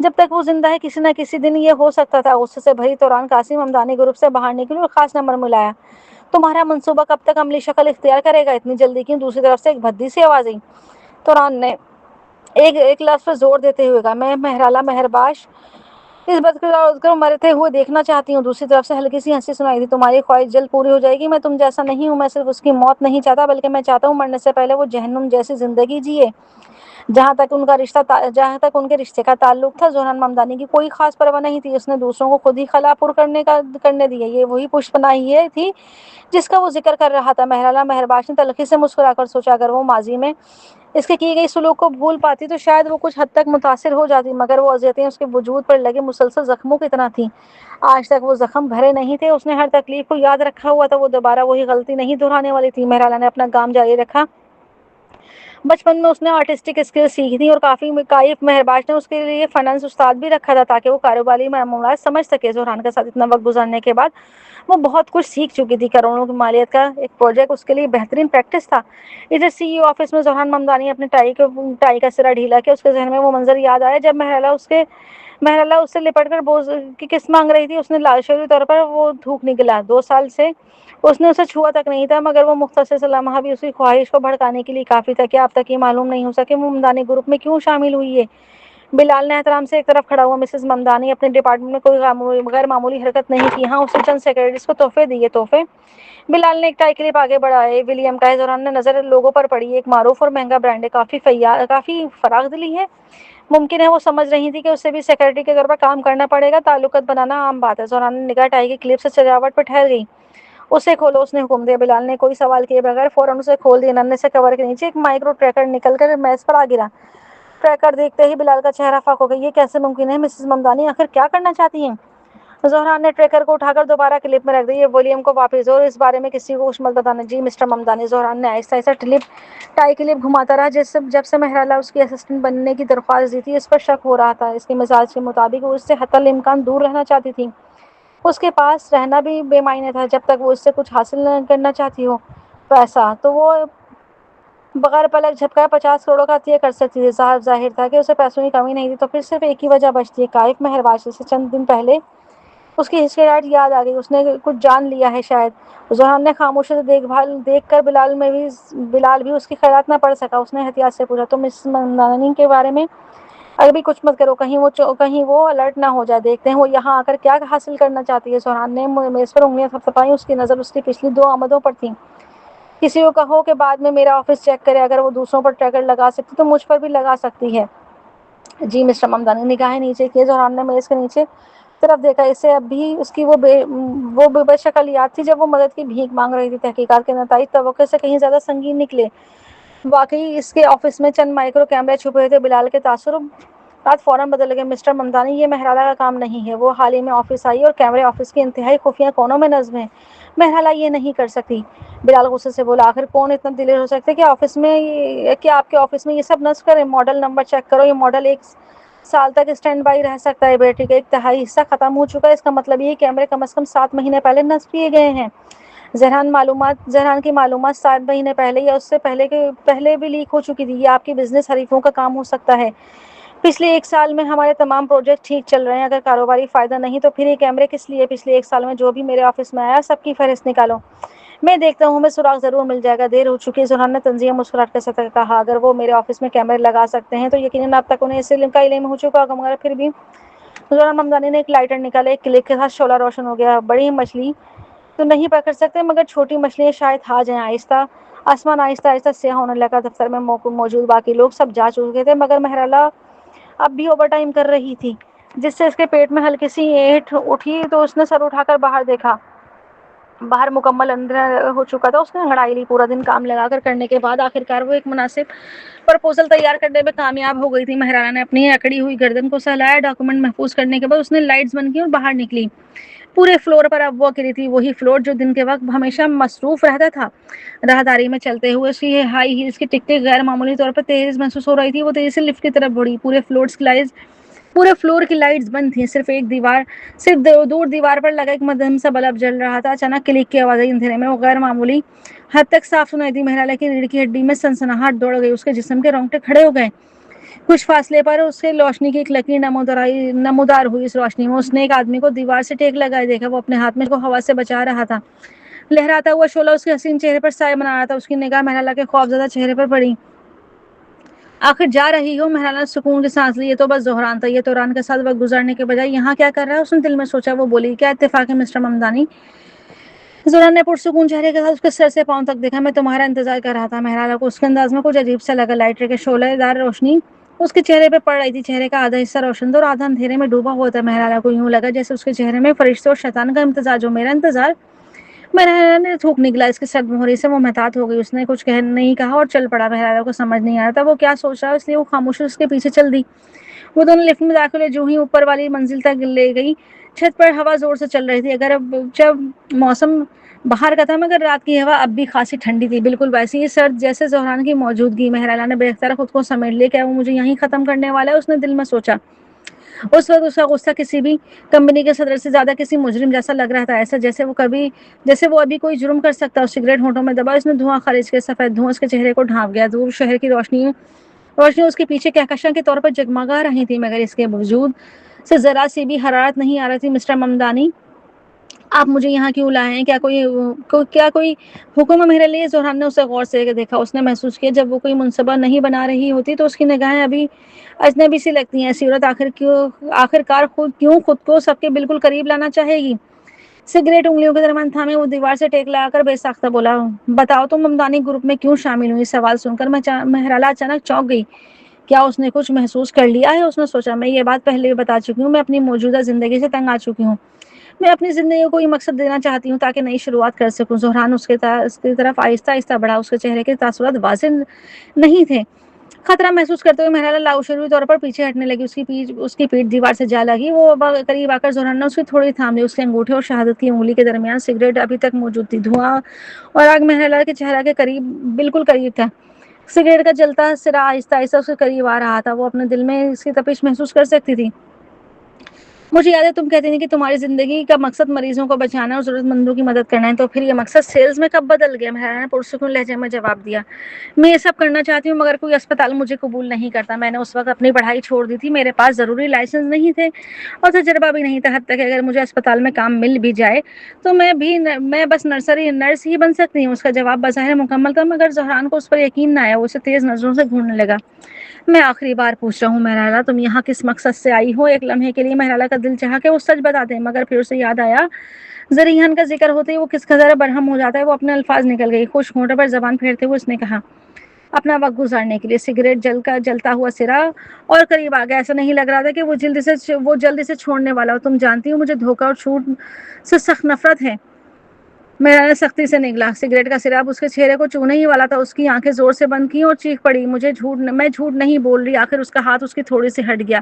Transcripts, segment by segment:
جب تک وہ زندہ ہے کسی نہ کسی دن یہ ہو سکتا تھا. غصے سے بھری توران قاسم ہمدانی گروپ سے باہر نکلی اور خاص نمبر ملایا. تمہارا منصوبہ کب تک عملی شکل اختیار کرے گا؟ اتنی جلدی کیوں؟ دوسری طرف سے ایک بھدی سی آواز آئی. توران نے ایک لفظ پر زور دیتے ہوئے کہا, میں مہرالہ مہرباش اس بد کو مرتے ہوئے دیکھنا چاہتی ہوں. دوسری طرف سے ہلکی سی ہنسی سنائی دی. تمہاری خواہش جلد پوری ہو جائے گی. میں تم جیسا نہیں ہوں. میں صرف اس کی موت نہیں چاہتا بلکہ میں چاہتا ہوں مرنے سے پہلے وہ جہنم جیسی زندگی جیے. جہاں تک ان کے رشتے کا تعلق تھا, زہران ممدانی کی کوئی خاص پرواہ نہیں تھی. اس نے دوسروں کو خود ہی خلا پر کرنے دی. یہ وہی پشپناہی تھی جس کا وہ ذکر کر رہا تھا. مہرالہ مہرباش نے تلخی سے مسکرا کر سوچا, اگر وہ ماضی میں اس کے کی گئی سلوک کو بھول پاتی تو شاید وہ کچھ حد تک متاثر ہو جاتی, مگر وہ اذیتیں اس کے وجود پر لگے مسلسل زخموں کی طرح تھیں. آج تک وہ زخم بھرے نہیں تھے. اس نے ہر تکلیف کو یاد رکھا ہوا تھا. وہ دوبارہ وہی غلطی نہیں دہرانے والی تھی. مہرالہ نے اپنا کام جاری رکھا. بچپن میں اس نے آرٹسٹک اسکل سیکھی تھی اور کافی کائف مہرباش نے اس کے لیے فنانس استاد بھی رکھا تھا تاکہ وہ کاروباری معاملات سمجھ سکے. زہران کے ساتھ اتنا وقت گزارنے کے بعد وہ بہت کچھ سیکھ چکی تھی. کروڑوں کی مالیت کا ایک پروجیکٹ اس کے لیے بہترین پریکٹس تھا. ادھر سی ای او آفس میں زہران ممدانی اپنے ٹائی کا سرا ڈھیلا کے اس کے ذہن میں وہ منظر یاد آیا جب مہرالہ اس سے لپٹ کر بوز کی کس مانگ رہی تھی. اس نے لاشعوری طور پر وہ تھوک نکلا. 2 سال سے اس نے اسے چھوا تک نہیں تھا, مگر وہ مختصر سے لمحہ بھی اس کی خواہش کو بھڑکانے کے لیے کافی تھا. کیا اب تک یہ معلوم نہیں ہو سکے وہ ممدانی گروپ میں کیوں شامل ہوئی ہے؟ بلال نے احترام سے ایک طرف کھڑا ہوا. مسز ممدانی اپنے ڈپارٹمنٹ میں کوئی غیر معمولی حرکت نہیں کی. ہاں, اس نے چند سیکرٹریز کو تحفے دیے. تحفے؟ بلال نے ایک ٹائی کلپ آگے بڑھائے. ولیم کا ہے. زہران نے نظر لوگوں پر پڑی. ایک معروف اور مہنگا برانڈ ہے. کافی فراخ دلی ہے. ممکن ہے وہ سمجھ رہی تھی کہ اسے بھی سیکرٹری کے طور پر کام کرنا پڑے گا. تعلقات بنانا عام بات ہے. زہران نے نگاہ ٹائی کی کلپ سے سجاوٹ پر ٹھہر گئی. اسے کھولو, اس نے حکم دیا. بلال نے کوئی سوال کیے بغیر فوراً اسے کھول دیا. ننھے سے کور کے نیچے ایک مائکرو ٹریکر نکل کر میز پر آ گرا. ٹریکر دیکھتے ہی بلال کا چہرہ فاق ہو گیا. یہ کیسے ممکن ہے؟ مسز ممدانی آخر کیا کرنا چاہتی ہیں؟ زہران نے ٹریکر کو اٹھا کر دوبارہ کلپ میں رکھ دیا. یہ ولیم کو واپس دو اور اس بارے میں کسی کو کچھ مت بتانا. جی مسٹر ممدانی. زہران نے آہستہ آہستہ ٹائی کلپ گھماتا رہا. جب سے مہرالہ اس کی اسسٹنٹ بننے کی درخواست دی تھی اس پر شک ہو رہا تھا. اس کے مزاج کے مطابق وہ اس سے حتی الامکان دور رہنا چاہتی تھی. اس کے پاس رہنا بھی بے معنی تھا جب تک وہ اس سے کچھ حاصل کرنا چاہتی ہو. پیسہ تو وہ بغیر پلک جھپکائے 50 کروڑ کا عطیہ کر سکتی تھی. ظاہر تھا کہ اسے پیسوں کی کمی نہیں تھی. تو پھر صرف ایک ہی وجہ بچتی ہے, کائف مہرباش سے چند دن پہلے اس کی ہچکچاہٹ یاد آ گئی. اس نے کچھ جان لیا ہے شاید. زہران نے خاموشی سے دیکھ کر بلال بھی اس کی خیرات نہ پڑ سکا. اس نے احتیاط سے پوچھا, تو مسز ممدانی کے بارے میں ابھی کچھ مت کرو, کہیں وہ الرٹ نہ ہو جائے. دیکھتے ہیں وہ یہاں آ کر کیا حاصل کرنا چاہتی ہے. زہران نے میز پر انگلیاں تھپتھپائیں. اس کی نظر اس کی پچھلی 2 آمدوں پر تھی. کسی کو کہو کہ بعد میں میرا آفس چیک کرے. اگر وہ دوسروں پر ٹریکر لگا سکتی تو مجھ پر بھی لگا سکتی ہے. جی مسٹر ممدانی. نگاہیں نیچے کی. زہران نے میز کے نیچے طرف دیکھا. اسے اب بھی اس کی وہ بے شکل یاد تھی جب وہ مدد کی بھیک مانگ رہی تھی. تحقیقات کے نتائج توقع سے کہیں زیادہ سنگین نکلے. واقعی اس کے آفس میں چند مائکرو کیمرے چھپے تھے. بلال کے تاثرات فوراً بدل گئے. مسٹر ممدانی, یہ مہرالہ کا کام نہیں ہے. وہ حال ہی میں آفس آئی اور کیمرے آفس کے انتہائی خفیہ کونوں میں نصب ہیں. مہرالہ یہ نہیں کر سکتی. بلال غصے سے بولا, آخر کون اتنا دلیر ہو سکتا ہے کہ آپ کے آفس میں یہ سب نصب کریں؟ ماڈل نمبر چیک کرو. یہ ماڈل 1 سال تک اسٹینڈ بائی رہ سکتا ہے. بیٹری کا ایک تہائی حصہ ختم ہو چکا ہے. اس کا مطلب یہ کیمرے کم از کم 7 مہینے پہلے نصب کیے گئے ہیں. زہران کی معلومات 7 مہینے پہلے یا اس سے پہلے بھی لیک ہو چکی تھی. یہ آپ کے بزنس حریفوں کا کام ہو سکتا ہے. پچھلے 1 سال میں ہمارے تمام پروجیکٹ ٹھیک چل رہے ہیں. اگر کاروباری فائدہ نہیں تو پھر یہ کیمرے کس لیے؟ پچھلے 1 سال میں جو بھی میرے آفس میں آیا سب کی فہرست نکالو. میں دیکھتا ہوں. ہمیں سراغ ضرور مل جائے گا. دیر ہو چکی ہے. زہران نے طنزیہ مسکراہٹ کے ساتھ کہا, اگر وہ میرے آفس میں کیمرے لگا سکتے ہیں تو یقیناً اب تک انہیں اس علم کا علم ہو چکا ہوگا. مگر پھر بھی زہران ممدانی نے ایک لائٹر نکالا. ایک کلک کے ساتھ شعلہ روشن ہو گیا. بڑی مچھلی تو نہیں پکڑ سکتے مگر چھوٹی مچھلیاں شاید آ جائیں. آسمان آہستہ آہستہ سیاہ ہونے لگا. دفتر میں موجود باقی لوگ سب جا چکے تھے مگر مہرالہ اب بھی اوور ٹائم کر رہی تھی, جس سے اس کے پیٹ میں ہلکی سی اینٹ اٹھی. تو اس نے سر اٹھا کر باہر دیکھا. باہر مکمل اندھیرا ہو چکا تھا. اس نے انگڑائی لی. پورا دن کام لگا کر کرنے کے بعد آخرکار وہ ایک مناسب پرپوزل تیار کرنے میں کامیاب ہو گئی تھی. مہرالہ نے اپنی اکڑی ہوئی گردن کو سہلایا. ڈاکومنٹ محفوظ کرنے کے بعد اس نے لائٹس بند کی اور باہر نکلی. پورے فلور پر اب وہ اکیلی تھی. وہی فلور جو دن کے وقت ہمیشہ مصروف رہتا تھا. راہداری میں چلتے ہوئے اس کی ہائی ہیلز کی ٹک ٹک غیر معمولی طور پر تیز محسوس ہو رہی تھی. وہ تیزی سے لفٹ کی طرف بڑھی. پورے فلور کی لائٹس بند تھیں. صرف دور دیوار پر لگا ایک مدھم سا بلب جل رہا تھا. اچانک کلک کی آواز آئی. اندھیرے میں وہ غیر معمولی حد تک صاف سنائی دی. مہرالہ کی ریڑھ کی ہڈی میں سنسناہٹ دوڑ گئی. اس کے جسم کے رونگٹے کھڑے ہو گئے. کچھ فاصلے پر اس سے روشنی کی ایک لکیر نمودار ہوئی. اس روشنی میں اس نے ایک آدمی کو دیوار سے ٹیک لگائے دیکھا. وہ اپنے ہاتھ میں کو ہوا سے بچا رہا تھا. لہراتا ہوا شعلہ اس کے حسین چہرے پر سایہ بنا رہا تھا. اس کی نگاہ مہرالہ کے خوفزدہ چہرے پر پڑی. آخر جا رہی ہو؟ مہرالہ نے سکون کی سانس لی. یہ تو بس زہران تھا. یہ توران کے ساتھ وقت گزارنے کے بجائے یہاں کیا کر رہا ہے؟ اس نے دل میں سوچا. وہ بولی, کیا اتفاق ہے مسٹر ممدانی؟ زہران نے پرسکون چہرے کے ساتھ اس کے سر سے پاؤں تک دیکھا. میں تمہارا انتظار کر رہا تھا. مہرالہ کو اس کے انداز میں کچھ عجیب سا لگا. لائٹر کے شعلہ دار روشنی اس کے چہرے پہ پڑ رہی تھی. چہرے کا آدھا حصہ روشن تھا اور آدھا اندھیرے میں ڈوبا ہوا تھا. مہرالہ کو یوں لگا جیسے اس کے چہرے میں فرشتے اور شیطان کا امتزاج ہو. میرا انتظار؟ مہرالہ نے تھوک نکلا. اس کی سرد مہری سے وہ محتاط ہو گئی. اس نے کچھ نہیں کہا اور چل پڑا. مہرالہ کو سمجھ نہیں آ رہا تھا وہ کیا سوچ رہا ہے, اس لیے وہ خاموشی اس کے پیچھے چل دی. وہ دونوں لفٹ میں داخل ہوئے. جو ہی اوپر والی منزل تک لے گئی, چھت پر ہوا زور سے چل رہی تھی. جب موسم باہر کا تھا مگر رات کی ہوا اب بھی خاصی ٹھنڈی تھی, بالکل ویسی ہی سرد جیسے زہران کی موجودگی. مہرالہ نے بے اختیار خود کو سمیٹ لیا. کیا وہ مجھے یہیں ختم کرنے والا ہے؟ اس نے دل میں سوچا. اس وقت اس کا غصہ کسی بھی کمپنی کے صدر سے زیادہ کسی مجرم جیسا لگ رہا تھا. ایسا جیسے وہ ابھی کوئی جرم کر سکتا ہو. سگریٹ ہونٹوں میں دبا. اس نے دھواں خارج کے. سفید دھواں اس کے چہرے کو ڈھانپ گیا. دور شہر کی روشنی اس کے پیچھے کہکشاں کے طور پر جگمگا رہی تھی, مگر اس کے وجود سے ذرا سی بھی حرارت نہیں آ رہی تھی. مسٹر ممدانی, آپ مجھے یہاں کیوں لائے ہیں؟ کیا کوئی حکم ہے میرے لیے؟ زہران نے اسے غور سے دیکھا. اس نے محسوس کیا جب وہ کوئی منصوبہ نہیں بنا رہی ہوتی تو اس کی نگاہیں ابھی اجنبی سی لگتی ہیں. ایسی عورت آخرکار خود کو سب کے بالکل قریب لانا چاہے گی. سگریٹ انگلیوں کے درمیان تھامے وہ دیوار سے ٹیک لگا کر بے ساختہ بولا, بتاؤ تم ممدانی گروپ میں کیوں شامل ہوئی؟ سوال سن کر مہرالہ اچانک چونک گئی. کیا اس نے کچھ محسوس کر لیا ہے؟ اس نے سوچا. میں یہ بات پہلے بھی بتا چکی ہوں. میں اپنی موجودہ زندگی سے تنگ آ چکی ہوں. میں اپنی زندگی کو کوئی مقصد دینا چاہتی ہوں تاکہ نئی شروعات کر سکوں. زہران اس کی طرف آہستہ آہستہ بڑھا. اس کے چہرے کے تاثرات واضح نہیں تھے. خطرہ محسوس کرتے ہوئے مہرالہ لاشعوری طور پر پیچھے ہٹنے لگی. اس کی پیٹھ دیوار سے جا لگی. وہ قریب آ کر زہران نے اس کی تھوڑی تھام لی. اس کے انگوٹھے اور شہادت کی انگلی کے درمیان سگریٹ ابھی تک موجود تھی. دھواں اور آگ مہرالہ کے چہرہ کے بالکل قریب تھا. سگریٹ کا جلتا سرا آہستہ آہستہ اس کے قریب آ رہا تھا. وہ اپنے دل میں اس کی تپش محسوس کر سکتی تھی. مجھے یاد ہے تم کہتی تھی کہ تمہاری زندگی کا مقصد مریضوں کو بچانا اور ضرورت مندوں کی مدد کرنا ہے. تو پھر یہ مقصد سیلز میں کب بدل گیا؟ مہرالہ نے پرسکون لہجے میں جواب دیا. میں یہ سب کرنا چاہتی ہوں مگر کوئی اسپتال مجھے قبول نہیں کرتا. میں نے اس وقت اپنی پڑھائی چھوڑ دی تھی. میرے پاس ضروری لائسنس نہیں تھے اور تجربہ بھی نہیں تھا. حتیٰ کہ اگر مجھے اسپتال میں کام مل بھی جائے تو میں بس نرس ہی بن سکتی ہوں. اس کا جواب بظاہر مکمل تھا مگر زہران کو اس پر یقین نہ آیا. وہ اسے تیز نظروں سے گھورنے لگا. میں آخری بار پوچھ رہا ہوں مہرالہ, تم یہاں کس مقصد سے آئی ہو؟ ایک لمحے کے لیے مہرالہ کا دل چاہا کہ وہ سچ بتا دے, مگر پھر اسے یاد آیا زریحان کا ذکر ہوتے ہی وہ کس قدر برہم ہو جاتا ہے. وہ اپنے الفاظ نکل گئی. خشک ہونٹوں پر زبان پھیرتے ہوئے اس نے کہا, اپنا وقت گزارنے کے لیے. سگریٹ جلتا ہوا سرا اور قریب آ گیا. ایسا نہیں لگ رہا تھا کہ وہ جلدی سے چھوڑنے والا ہو. تم جانتی ہو مجھے دھوکہ اور جھوٹ سے سخت نفرت ہے. مہرالہ نے سختی سے نگلا. سگریٹ کا سرا اب اس کے چہرے کو چونے ہی والا تھا. اس کی آنکھیں زور سے بند کی اور چیخ پڑی, میں جھوٹ نہیں بول رہی. آخر اس کا ہاتھ اس کی تھوڑی سی ہٹ گیا.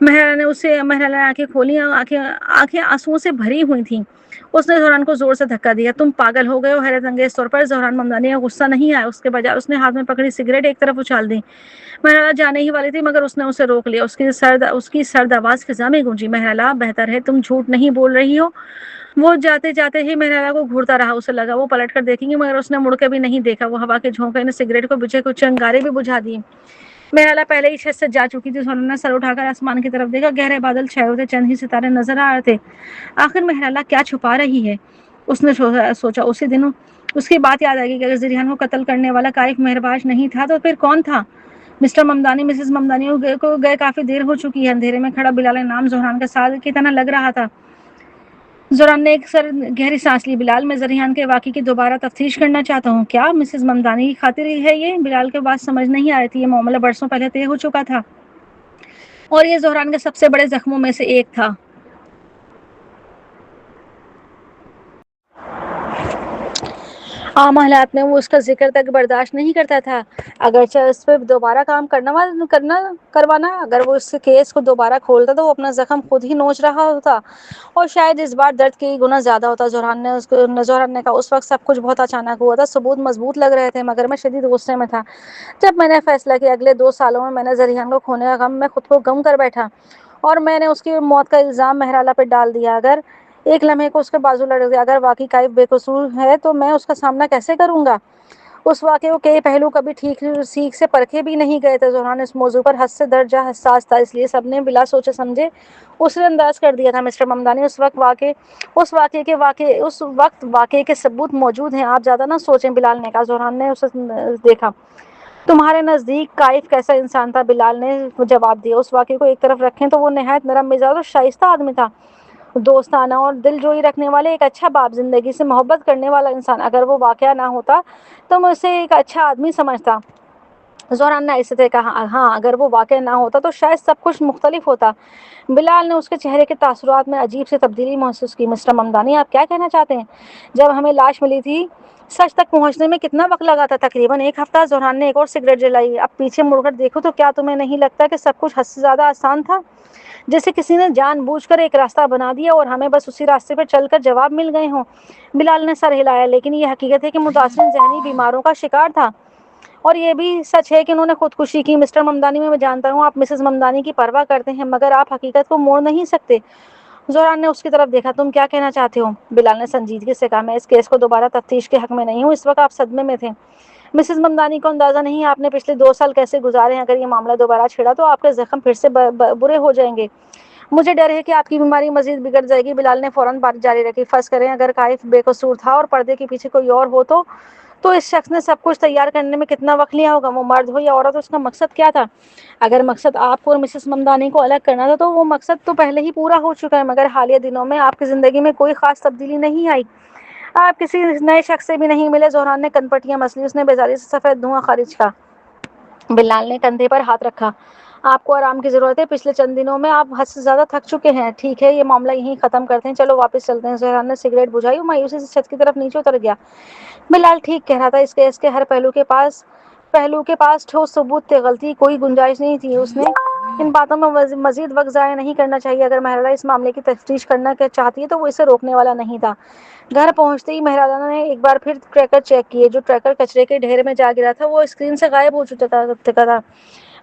مہرالہ نے آنکھیں کھولی. آنکھیں آنسوؤں سے بھری ہوئی تھیں. اس نے زہران کو زور سے دھکا دیا. تم پاگل ہو گئے ہو؟ حیرت انگیز طور پر زہران ممدانی کا غصہ نہیں آیا. اس کے بجائے اس نے ہاتھ میں پکڑی سگریٹ ایک طرف اچھال دی. مہرالہ جانے ہی والی تھی مگر اس نے اسے روک لیا. اس کی سرد آواز فضا میں گونجی, مہرالہ بہتر ہے تم جھوٹ نہیں بول رہی ہو. وہ جاتے جاتے ہی مہرالہ کو گھورتا رہا. اسے لگا وہ پلٹ کر دیکھیں گی مگر اس نے مڑ کے بھی نہیں دیکھا. وہ ہوا کے جھونکے نے سگریٹ کو بجھے کچھ انگارے بھی بجھا دیے. مہرالہ پہلے ہی چھت سے جا چکی تھی. زہران نے سر اٹھا کر آسمان کی طرف دیکھا. گہرے بادل چھائے ہوئے تھے. چند ہی ستارے نظر آ رہے تھے. آخر مہرالہ کیا چھپا رہی ہے؟ اس نے سوچا. اسی دن اس کی بات یاد آئے گی کہ اگر زریحان کو قتل کرنے والا کائف مہرباش نہیں تھا تو پھر کون تھا؟ مسٹر ممدانی, مسز ممدانی کو گئے کافی دیر ہو چکی ہے. اندھیرے میں کھڑا بلال نام زہران کا سال کی طرح لگ رہا تھا. زہران نے ایک گہری سانس لی. بلال, میں زریحان کے واقعے کی دوبارہ تفتیش کرنا چاہتا ہوں. کیا مسز ممدانی کی خاطر ہے یہ؟ بلال کے بات سمجھ نہیں آ رہی تھی. یہ معاملہ برسوں پہلے طے ہو چکا تھا اور یہ زہران کے سب سے بڑے زخموں میں سے ایک تھا. عام حالات میں وہ اس کا ذکر تک برداشت نہیں کرتا تھا. اگرچہ اس پہ دوبارہ کام کروانا, اگر وہ اس کیس کو دوبارہ کھولتا تو وہ اپنا زخم خود ہی نوچ رہا ہوتا اور شاید اس بار درد کئی گنا زیادہ ہوتا. زہران نے کہا, اس وقت سب کچھ بہت اچانک ہوا تھا. ثبوت مضبوط لگ رہے تھے مگر میں شدید غصے میں تھا. جب میں نے فیصلہ کیا اگلے 2 سالوں میں نے زریحان کو کھونے کا غم میں خود کو گم کر بیٹھا اور میں نے اس کی موت کا الزام مہرالہ پہ ڈال دیا. اگر ایک لمحے کو اس کے بازو لڑ گیا, اگر واقعی کائف بے قصور ہے تو میں اس کا سامنا کیسے کروں گا؟ اس واقعے کے پہلو کبھی ٹھیک سیکھ سے پرکھے بھی نہیں گئے تھے. زہران اس موضوع پر حد سے درجہ حساس تھا, اس لیے سب نے بلا سوچے سمجھے اسے انداز کر دیا تھا. مسٹر ممدانی, اس وقت واقعے کے ثبوت موجود ہیں, آپ زیادہ نہ سوچیں, بلال نے کہا. زہران نے اسے دیکھا. تمہارے نزدیک کائف کیسا انسان تھا؟ بلال نے جواب دیا. اس واقعے کو ایک طرف رکھیں تو وہ نہایت نرم مزاج اور شائستہ آدمی تھا, دوستانہ اور دل جوئی رکھنے والے, ایک اچھا باپ, زندگی سے محبت کرنے والا انسان. اگر وہ واقعہ نہ ہوتا تو میں اسے ایک اچھا آدمی سمجھتا. زہران نے ایسے کہا. ہاں, اگر وہ واقعہ نہ ہوتا تو شاید سب کچھ مختلف ہوتا. بلال نے اس کے چہرے کے تاثرات میں عجیب سی تبدیلی محسوس کی. مسٹر ممدانی, آپ کیا کہنا چاہتے ہیں؟ جب ہمیں لاش ملی تھی سچ تک پہنچنے میں کتنا وقت لگا تھا؟ تقریباً 1 ہفتہ. زہران نے ایک اور سگریٹ جلائی. اب پیچھے مڑ کر دیکھو تو کیا تمہیں نہیں لگتا کہ سب کچھ حد سے زیادہ آسان تھا, جیسے کسی نے جان بوجھ کر ایک راستہ بنا دیا اور ہمیں بس اسی راستے پر چل کر جواب مل گئے ہوں؟ بلال نے سر ہلایا. لیکن یہ حقیقت ہے کہ متاثر ذہنی بیماروں کا شکار تھا, اور یہ بھی سچ ہے کہ انہوں نے خودکشی کی. مسٹر ممدانی, میں جانتا ہوں آپ مسز ممدانی کی پرواہ کرتے ہیں, مگر آپ حقیقت کو موڑ نہیں سکتے. زہران نے اس کی طرف دیکھا. تم کیا کہنا چاہتے ہو؟ بلال نے سنجیدگی سے کہا. میں اس کیس کو دوبارہ تفتیش کے حق میں نہیں ہوں. اس وقت آپ صدمے میں تھے. مسز ممدانی کو اندازہ نہیں آپ نے پچھلے 2 سال کیسے گزارے ہیں. اگر یہ معاملہ دوبارہ چھڑا تو آپ کے زخم پھر سے برے ہو جائیں گے. مجھے ڈر ہے کہ آپ کی بیماری مزید بگڑ جائے گی. بلال نے فوراً بات جاری رکھی. فرض کریں اگر کائف بے قصور تھا اور پردے کے پیچھے کوئی اور ہو تو اس شخص نے سب کچھ تیار کرنے میں کتنا وقت لیا ہوگا؟ وہ مرد ہو یا عورت, اس کا مقصد کیا تھا؟ اگر مقصد آپ کو اور مسز ممدانی کو الگ کرنا تھا تو وہ مقصد تو پہلے ہی پورا ہو چکا ہے. مگر حالیہ دنوں میں آپ کی زندگی میں کوئی خاص تبدیلی نہیں آئی, آپ کسی نئے شخص سے بھی نہیں ملے. زہران نے کنپٹیاں مسلی. اس نے بیزاری سے سفید دھواں خارج کیا. بلال نے کندھے پر ہاتھ رکھا. آپ کو آرام کی ضرورت ہے. پچھلے چند دنوں میں آپ حد سے زیادہ تھک چکے ہیں. ٹھیک ہے, یہ معاملہ یہیں ختم کرتے ہیں. چلو واپس چلتے ہیں. زہران نے سگریٹ بجھائی اور مایوسی سے چھت کی طرف نیچے اتر گیا. بلال ٹھیک کہہ رہا تھا. اس کیس کے ہر پہلو کے پاس ٹھوس ثبوت تھے. غلطی کوئی گنجائش نہیں تھی. اس نے ان باتوں میں مزید وقت ضائع نہیں کرنا چاہیے. اگر مہرالہ اس معاملے کی تفتیش کرنا چاہتی ہے تو وہ اسے روکنے والا نہیں تھا. گھر پہنچتے ہی مہرالہ نے ایک بار پھر ٹریکر چیک کیے. جو ٹریکر کچرے کے ڈھیر میں جا گرا تھا وہ اسکرین سے غائب ہو چکا تھا,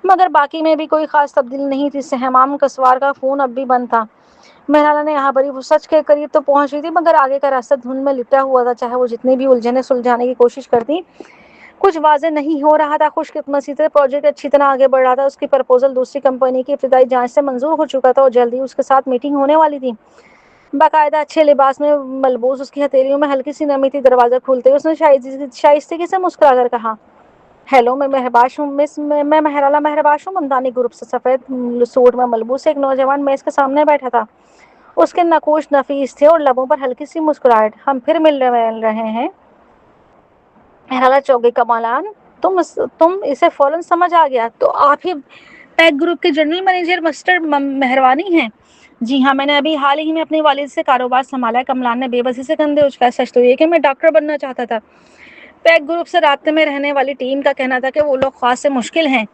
مگر باقی میں بھی کوئی خاص تبدیلی نہیں تھی. سہمام کسوار کا فون اب بھی بند تھا. مہرالہ نے یہاں بڑی سچ کے قریب تو پہنچ رہی تھی, مگر آگے کا راستہ دھند میں لپٹا ہوا تھا. چاہے وہ جتنی بھی الجھنیں سلجھانے کی کوشش کرتی, کچھ واضح نہیں ہو رہا تھا. خوش قسمتی سے پروجیکٹ اچھی طرح آگے بڑھ رہا تھا. اس کی پرپوزل دوسری کمپنی کی ابتدائی جانچ سے منظور ہو چکا تھا اور جلد ہی اس کے ساتھ میٹنگ ہونے والی تھی. باقاعدہ اچھے لباس میں ملبوس, اس کی ہتھیلیوں میں ہلکی سی نمی تھی. دروازہ کھولتے اس نے شائستگی سے مسکرا کر کہا, ہیلو, میں مہرالہ مہرباش ہوں. ممدانی گروپ سے سفید سوٹ میں ملبوس ایک نوجوان میز کے سامنے بیٹھا تھا. اس کے نقوش نفیس تھے اور لبوں پر ہلکی سی مسکراہٹ. ہم پھر مل رہے ہیں. مہرالہ چوک گئی. کمالان, تم اسے فوراً سمجھ آ گیا تو آپ ہی پیک گروپ کے جنرل مینیجر مسٹر مہروانی ہیں؟ جی ہاں, میں نے ابھی حال ہی میں اپنے والد سے کاروبار سنبھالا ہے. کملان نے بے بسی سے کندھے اچکائے. سچ تو یہ کہ میں ڈاکٹر بننا چاہتا تھا. پیک گروپ سے رابطے میں رہنے والی ٹیم کا کہنا تھا کہ وہ لوگ خاص سے مشکل ہیں.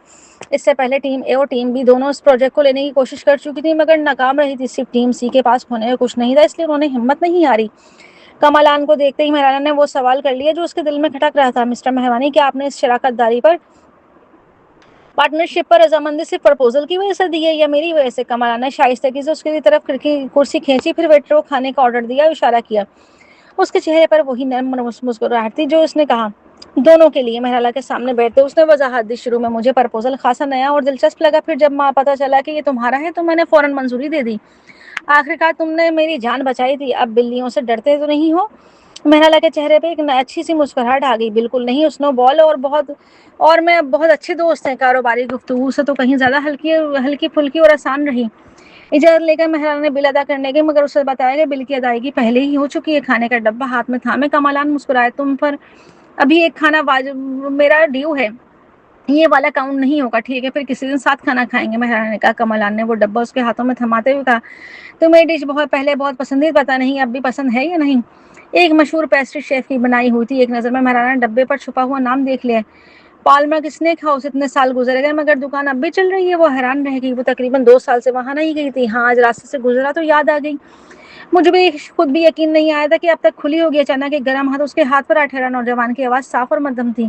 اس سے پہلے ٹیم اے اور ٹیم بی دونوں اس پروجیکٹ کو لینے کی کوشش کر چکی تھی, مگر ناکام رہی تھی. صرف ٹیم سی کے پاس ہونے کا کچھ نہیں تھا, اس لیے انہوں نے ہمت نہیں ہاری. کمالان کو دیکھتے ہی مہرالہ نے وہ سوال کر لیا جو اس کے دل میں کھٹک رہا تھا. مسٹر مہروانی, کیا آپ نے اس شراکت داری پر پارٹنرشپ پر رضامندی صرف پرپوزل کی وجہ سے دی ہے یا میری وجہ سے؟ کمالان نے شائستگی سے اس کی طرف کرسی کھینچی, پھر ویٹر کو کھانے کا آرڈر دیا اور اشارہ کیا. اس کے چہرے پر وہی نرم مسکراہٹ تھی جو اس نے کہا. دونوں کے لیے. مہرالہ کے سامنے بیٹھتے اس نے وضاحت دی. شروع میں مجھے پرپوزل خاصا نیا اور دلچسپ لگا, پھر جب پتہ چلا کہ یہ تمہارا ہے تو میں نے فوراً منظوری دے دی. آخرکار تم نے میری جان بچائی تھی. اب بلیوں سے ڈرتے تو نہیں ہو؟ مہرالہ کے چہرے پہ ایک اچھی سی مسکراہٹ آ گئی. بالکل نہیں. اسنو بال اور میں بہت اچھے دوست ہیں. کاروباری گفتگو سے تو کہیں زیادہ ہلکی پھلکی اور آسان رہی. اجازت لے کر مہرالہ نے بل ادا کرنے کے, مگر اسے بتایا کہ بل کی ادائیگی پہلے ہی ہو چکی ہے. کھانے کا ڈبہ ہاتھ میں تھامے کمالان مسکرائے. تم پر ابھی ایک کھانا میرا ڈیو ہے, یہ والا کاؤنٹ نہیں ہوگا. ٹھیک ہے, پھر کسی دن ساتھ کھانا کھائیں گے. مہرالہ نے کہا. کمالان نے وہ ڈبہ اس کے ہاتھوں میں تھماتے ہوئے کہا, تمہیں ڈش پہلے بہت پسند تھی, پتہ نہیں اب بھی پسند ہے یا نہیں. ایک مشہور پیسٹری شیف کی بنائی ہوئی تھی. ایک نظر میں مہرالہ نے ڈبے پر چھپا ہوا نام دیکھ لیا. Palmer snake house. اتنے سال گزر گئے مگر دکان اب بھی چل رہی ہے. وہ حیران رہ گئی. وہ تقریباً 2 سال سے وہاں نہیں گئی تھی. ہاں, آج راستے سے گزرا تو یاد آ گئی. مجھے بھی خود بھی یقین نہیں آیا تھا کہ اب تک کھلی ہوگی. اچانک ایک گرم ہاتھ اس کے ہاتھ پر آ ٹھہرا. نوجوان کی آواز صاف اور مدھم تھی.